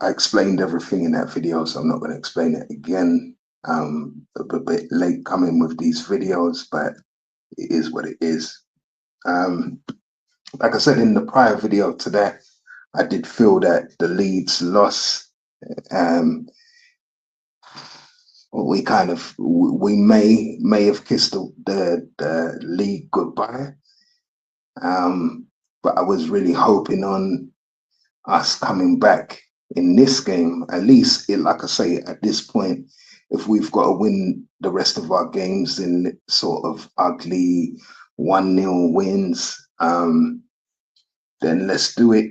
I explained everything in that video, so I'm not going to explain it again. A bit late coming with these videos, but it is what it is. Like I said in the prior video today, I did feel that the Leeds loss, we may have kissed the league goodbye. But I was really hoping on us coming back in this game. At least, like I say, at this point, if we've got to win the rest of our games in sort of ugly 1-0 wins, then let's do it.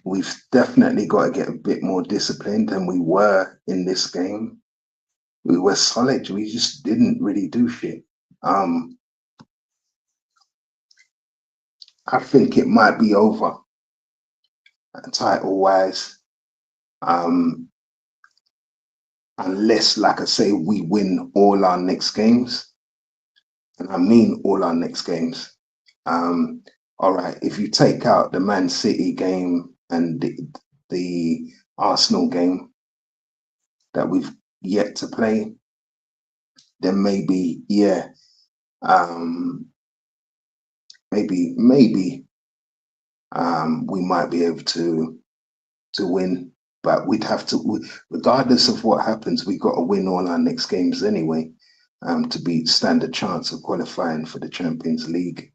We've definitely got to get a bit more disciplined than we were in this game. We were solid. We just didn't really do shit. I think it might be over title-wise, unless, like I say, we win all our next games. And I mean all our next games. All right, if you take out the Man City game and the Arsenal game that we've yet to play, then maybe, yeah, maybe we might be able to win, but we'd have to, regardless of what happens, we've got to win all our next games anyway, to stand a chance of qualifying for the Champions League.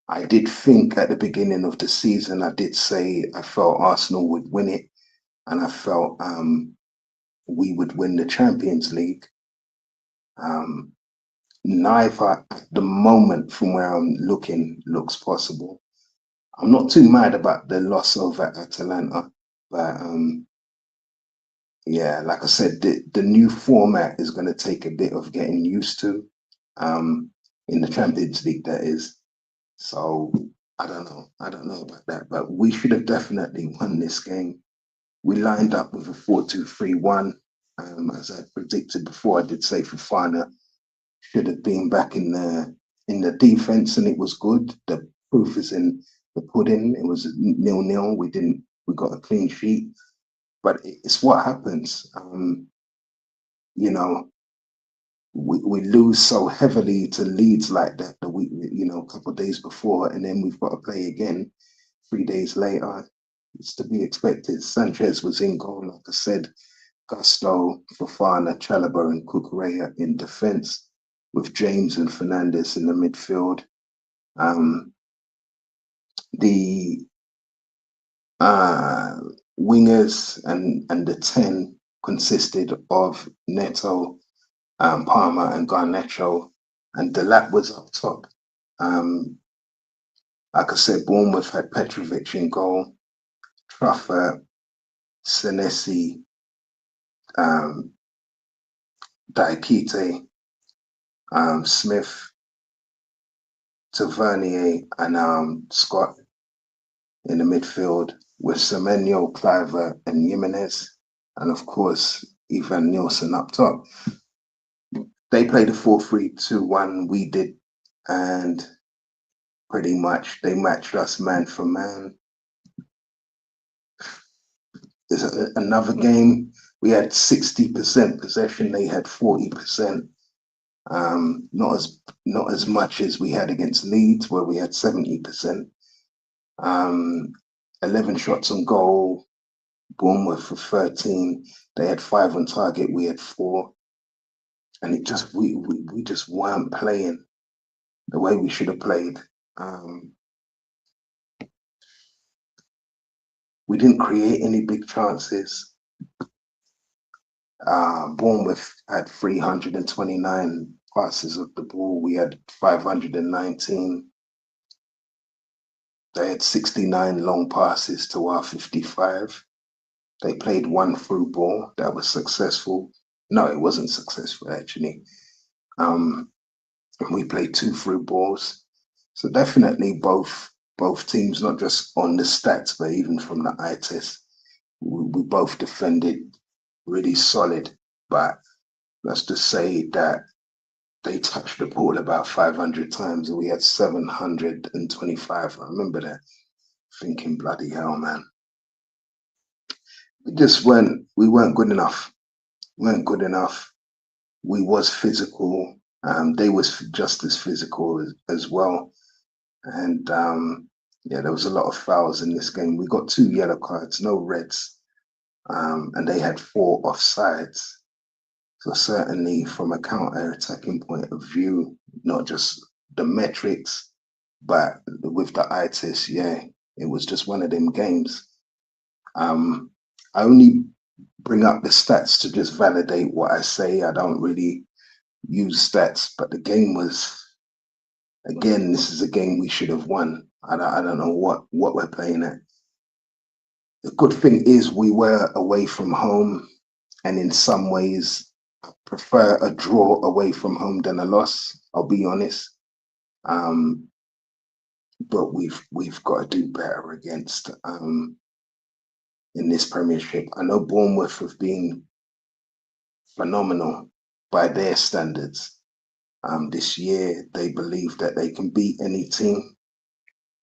I did think at the beginning of the season, I did say I felt Arsenal would win it, and I felt we would win the Champions League. Neither at the moment, from where I'm looking, looks possible. I'm not too mad about the loss over Atalanta, but yeah, like I said, the new format is going to take a bit of getting used to, in the Champions League, that is. So I don't know about that, but we should have definitely won this game. We lined up with a 4-2-3-1, as I predicted before. I did say Fofana should have been back in the defense, and it was good. The proof is in the pudding. It was 0-0. We got a clean sheet, but it's what happens. You know, we lose so heavily to Leeds like that the week, a couple of days before, and then we've got to play again 3 days later. It's to be expected. Sanchez was in goal, like I said. Gusto, Fofana, Chalobah, and Cucurella in defence, with James and Fernandes in the midfield. The wingers and the 10 consisted of Neto, Palmer, and Garnacho, and Delap was up top. Like I said, Bournemouth had Petrovic in goal, Truffert, Senesi, Diakite, Smith, Tavernier, and Scott in the midfield, with Semenyo, Cliver, and Jimenez, and of course Ivan Nielsen up top. They played a 4-3-2-1, we did, and pretty much they matched us man for man. There's another game, we had 60% possession, they had 40%. Not as much as we had against Leeds, where we had 70%. 11 shots on goal, Bournemouth for 13. They had 5 on target, we had 4. And it just we just weren't playing the way we should have played. We didn't create any big chances. Bournemouth had 329 passes of the ball. We had 519. They had 69 long passes to our 55. They played 1 through ball that was successful. No, it wasn't successful, actually. We played 2 through balls. So definitely both teams, not just on the stats, but even from the eye test, we both defended really solid. But let's just say that they touched the ball about 500 times and we had 725. I remember that, thinking, bloody hell, man. we weren't good enough. Weren't good enough. We was physical. They was just as physical as well. And yeah, there was a lot of fouls in this game. We got 2 yellow cards, no reds, and they had 4 offsides. So certainly from a counter-attacking point of view, not just the metrics, but with the eye test, yeah, it was just one of them games. I only bring up the stats to just validate what I say. I don't really use stats, but the game was, again, this is a game we should have won. I don't know what we're playing at. The good thing is we were away from home, and in some ways, I prefer a draw away from home than a loss. I'll be honest. Um, but we've got to do better against in this Premiership. I know Bournemouth have been phenomenal by their standards. This year, they believe that they can beat any team.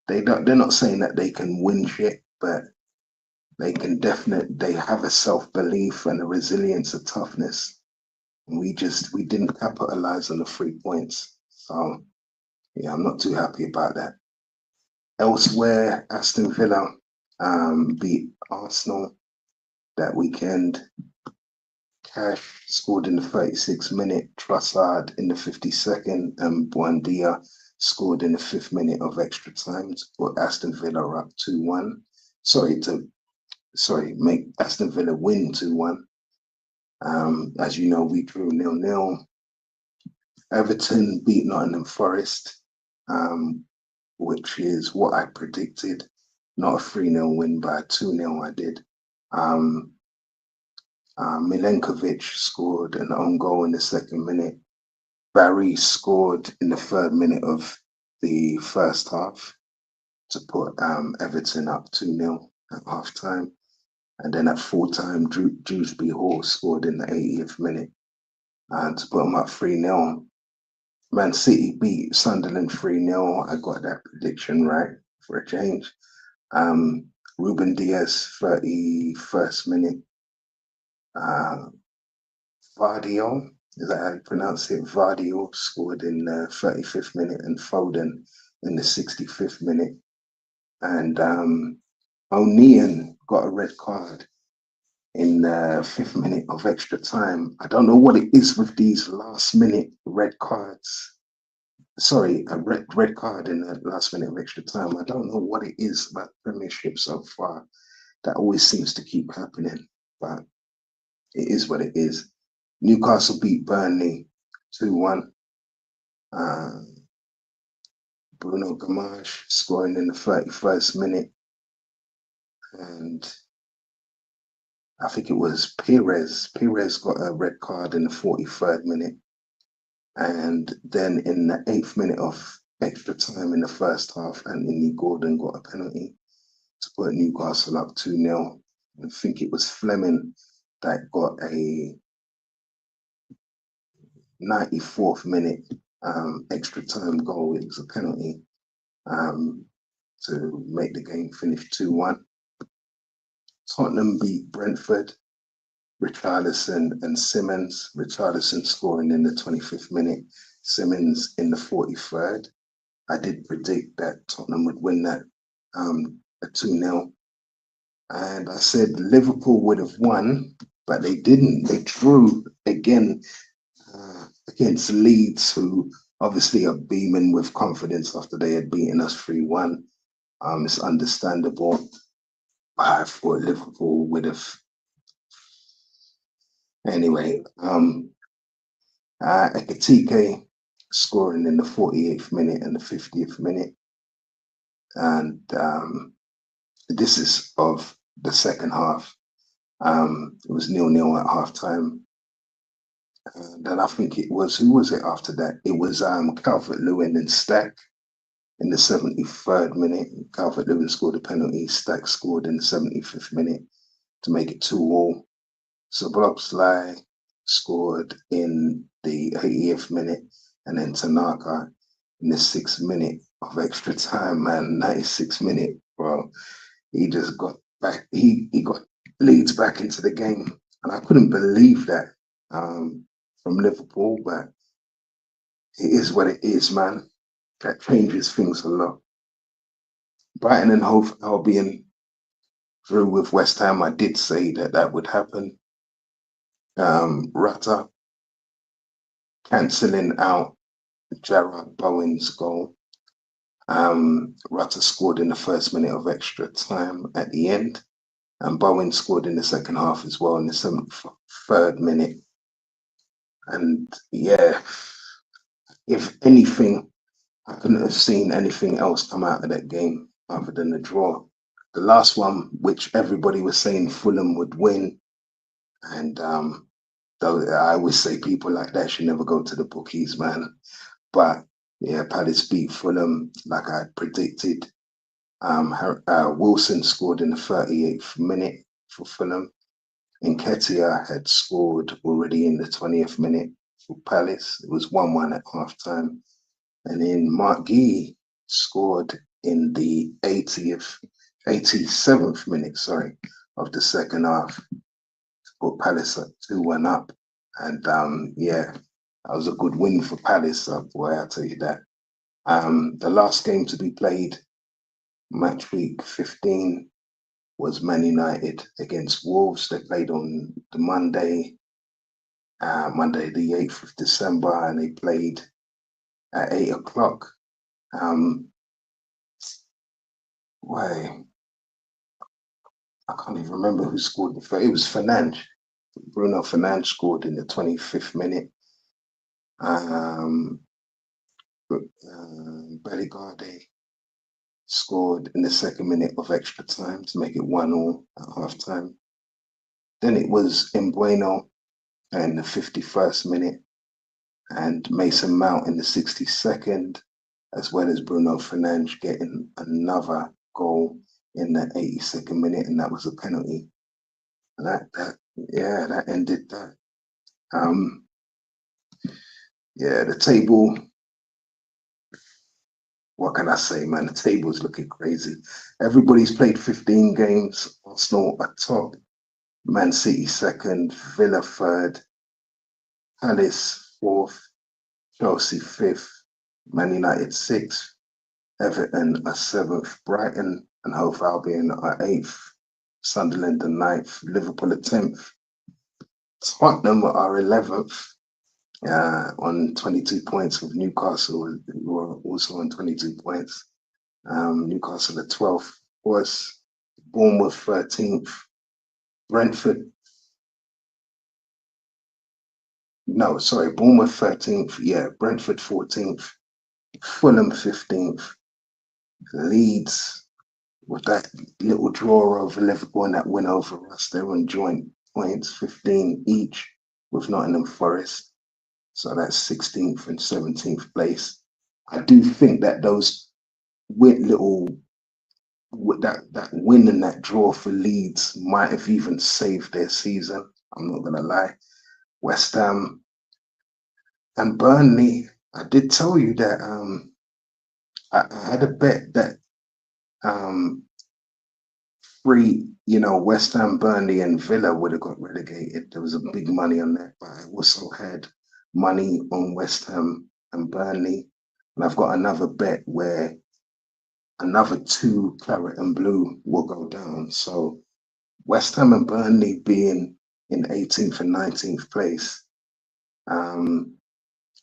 They're not saying that they can win shit, but they have a self-belief and a resilience, a toughness. And we didn't capitalize on the 3 points. So yeah, I'm not too happy about that. Elsewhere, Aston Villa beat Arsenal that weekend. Cash scored in the 36th minute, Trossard in the 52nd, and Buendia scored in the 5th minute of extra time to put Aston Villa up 2-1. Make Aston Villa win 2-1. As you know, we drew 0-0. Everton beat Nottingham Forest, which is what I predicted. Not a 3-0 win, but a 2-0 I did. Milenkovic scored an own goal in the 2nd minute. Barry scored in the 3rd minute of the first half to put Everton up 2-0 at half time. And then at full time, Dewsbury Hall scored in the 80th minute to put them up 3-0. Man City beat Sunderland 3-0. I got that prediction right for a change. Ruben Diaz, 31st minute. Vardio, is that how you pronounce it? Vardio scored in the 35th minute, and Foden in the 65th minute. And O'Neill got a red card in the 5th minute of extra time. I don't know what it is with these last minute red cards. Sorry, a red card in the last minute of extra time. I don't know what it is about the Premiership so far. That always seems to keep happening, but it is what it is. Newcastle beat Burnley 2-1. Bruno Gamache scoring in the 31st minute. And I think it was Perez. Perez got a red card in the 43rd minute. And then in the 8th minute of extra time in the first half, Anthony Gordon got a penalty to put Newcastle up 2-0. I think it was Fleming that got a 94th minute extra time goal. It was a penalty to make the game finish 2-1. Tottenham beat Brentford. Richarlison and Simmons. Richarlison scoring in the 25th minute, Simmons in the 43rd. I did predict that Tottenham would win that a 2-0. And I said Liverpool would have won, but they didn't. They drew again against Leeds, who obviously are beaming with confidence after they had beaten us 3-1. It's understandable. I thought Liverpool would have. Anyway, Ekitike scoring in the 48th minute and the 50th minute. And this is of the second half. It was 0-0 at halftime. And then I think it was, who was it after that? It was Calvert-Lewin and Stack in the 73rd minute. Calvert-Lewin scored a penalty. Stack scored in the 75th minute to make it 2-2. Szoboszlai scored in the 80th minute, and then Tanaka in the 6th minute of extra time, man, 96th minute, bro. He just got back. He got Leeds back into the game. And I couldn't believe that from Liverpool, but it is what it is, man. That changes things a lot. Brighton and Hove Albion through with West Ham. I did say that that would happen. Rutter cancelling out Jarrod Bowen's goal. Rutter scored in the first minute of extra time at the end, and Bowen scored in the second half as well in the 73rd minute. And yeah, if anything, I couldn't have seen anything else come out of that game other than the draw. The last one, which everybody was saying Fulham would win, and though I always say people like that should never go to the bookies, man. But yeah, Palace beat Fulham like I had predicted. Wilson scored in the 38th minute for Fulham. Nketiah had scored already in the 20th minute for Palace. It was 1-1 at half time. And then Mark Gee scored in the 87th minute, of the second half. Put Palace at 2-1 up. And yeah, that was a good win for Palace, boy, I'll tell you that. The last game to be played, match week 15, was Man United against Wolves. They played on the Monday the 8th of December, and they played at 8 o'clock. Why? I can't even remember who scored. It was Fernandes. Bruno Fernandes scored in the 25th minute. Bellegarde scored in the second minute of extra time to make it 1-1 at half time. Then it was Mbueno in the 51st minute and Mason Mount in the 62nd, as well as Bruno Fernandes getting another goal in the 82nd minute, and that was a penalty. And that ended that. Yeah, the table. What can I say, man? The table's looking crazy. Everybody's played 15 games. Arsenal are top. Man City second. Villa third. Palace fourth. Chelsea fifth. Man United sixth. Everton are seventh. Brighton and Hove Albion are eighth. Sunderland are ninth. Liverpool are 10th. Tottenham are 11th. On 22 points, with Newcastle, who are also on 22 points. Newcastle at 12th, of course. Bournemouth 13th. Brentford. No, sorry, Bournemouth 13th. Yeah, Brentford 14th. Fulham 15th. Leeds, with that little draw over Liverpool and that win over us, they're on joint points, 15 each, with Nottingham Forest. So that's 16th and 17th place. I do think that those that win and that draw for Leeds might have even saved their season. I'm not gonna lie. West Ham and Burnley. I did tell you that I had a bet that West Ham, Burnley, and Villa would have got relegated. There was a big money on that, but I also had money on West Ham and Burnley, and I've got another bet where another two claret and blue will go down. So West Ham and Burnley being in 18th and 19th place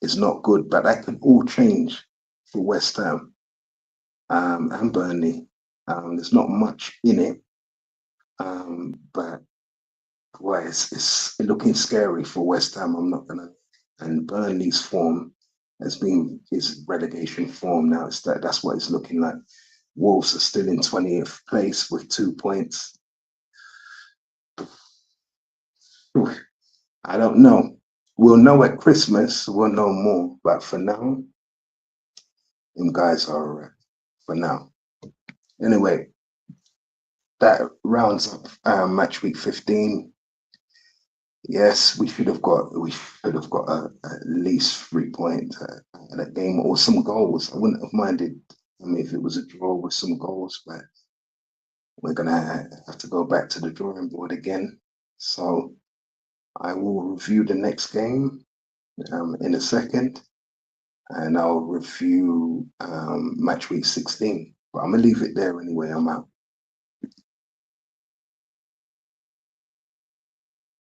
is not good, but that could all change for West Ham and Burnley. There's not much in it, but boy, it's looking scary for West Ham. I'm not gonna. And Burnley's form is relegation form now. That's what it's looking like. Wolves are still in 20th place with 2 points. I don't know. We'll know at Christmas. We'll know more. But for now, them guys are all right. For now. Anyway, that rounds up match week 15. Yes, we should have got at least 3 points at that game or some goals. I wouldn't have minded. I mean, if it was a draw with some goals, but we're gonna have to go back to the drawing board again. So I will review the next game in a second, and I'll review match week 16. But I'm gonna leave it there anyway. I'm out.